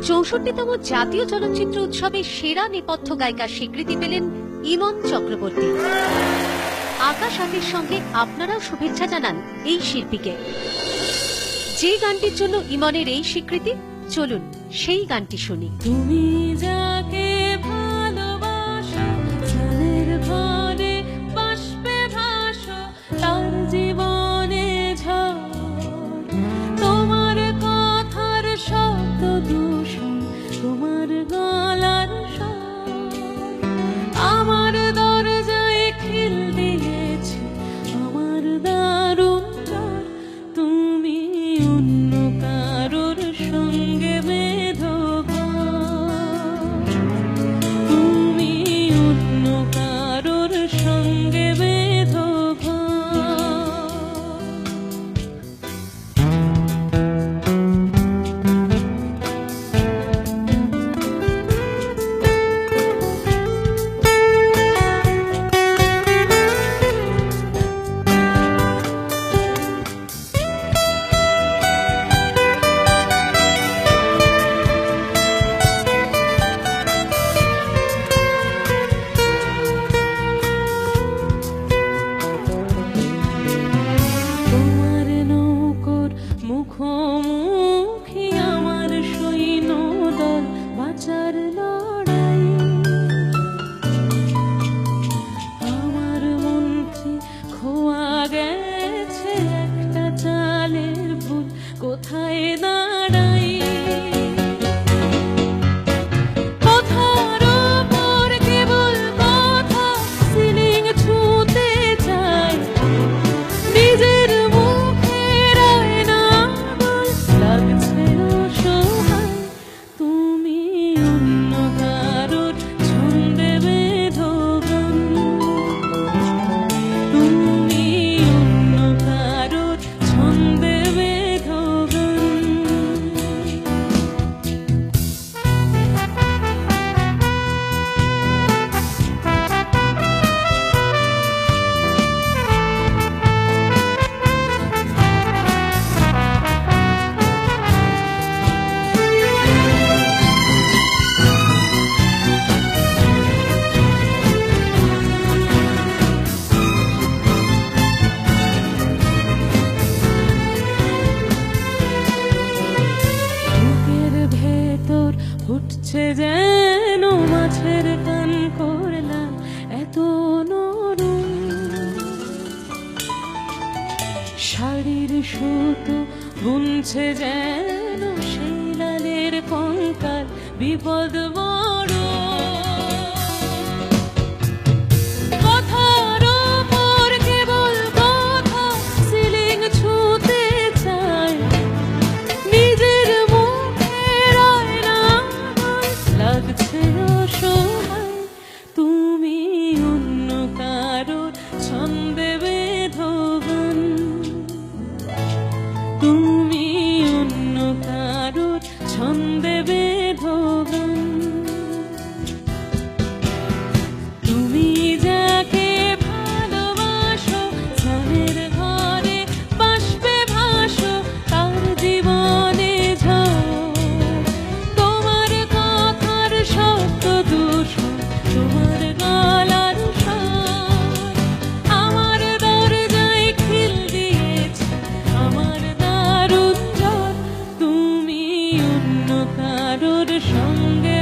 64তম জাতীয় চলচ্চিত্র উৎসবে সেরা নেপথ্য গায়িকার স্বীকৃতি পেলেন ইমন চক্রবর্তী। আকাশ আতের সঙ্গে আপনারাও শুভেচ্ছা জানান এই শিল্পীকে। যে গানটির জন্য ইমনের এই স্বীকৃতি, চলুন সেই গানটি শুনি। তুমি যাকে ভালোবাসো, জলের ঘরে বাষ্পে ভাসো, তার জীবনে ঝড়, তোমার কথার শব্দ দূষণ, তোমার গলার স্বর, আমার দরজায় খিল দিয়েছে আমার দারুণ জ্বর। তুমি অন্য কারোর সঙ্গে বেঁধো ঘর, তুমি অন্য কারোর সঙ্গে বেঁধো ঘর। তোমার নৌকোর মুখোমুখি আমার সৈন্যদল, বাঁচার লড়াই। আমার মন্ত্রী খোয়া গেছে একটা চালের ফুল, কোথায় দাঁড়াই। কথার উপর কেবল কথা, সিলিং ছুঁতে চাই, নিজের মুখের আয়না বল লাগছে অসহায়। তুমি অন্য কারোর ছন্দে বেঁধো গান, তুমি অন্য কারোর ছন্দে বেঁধো গান। বুকের ভেতর ফুটছে যেন মাছের কান করলাম, এত নরম শাড়ির সুতো বুনছে যেন সেই লালের কঙ্কাল, বিপদ বড়। কথার উপর কেবল কথা, সিলিং ছুঁতে চায়, নিজের মুখের আয়না বল লাগছে অসহায়। তুমি অন্য কারোর ছন্দে বেঁধো গান, তুমি অন্য কারোর ছন্দে বেঁধো গান। তুমি যাকে ভালোবাসো, জলের ঘরে বাষ্পে ভাসো, তার জীবনে ঝড়, তোমার কথার শব্দ দূষণ, তোমার গলার স্বর, আমার দরজায় খিল দিয়েছে আমার দারুণ জ্বর। তুমি অন্য কারোর সঙ্গে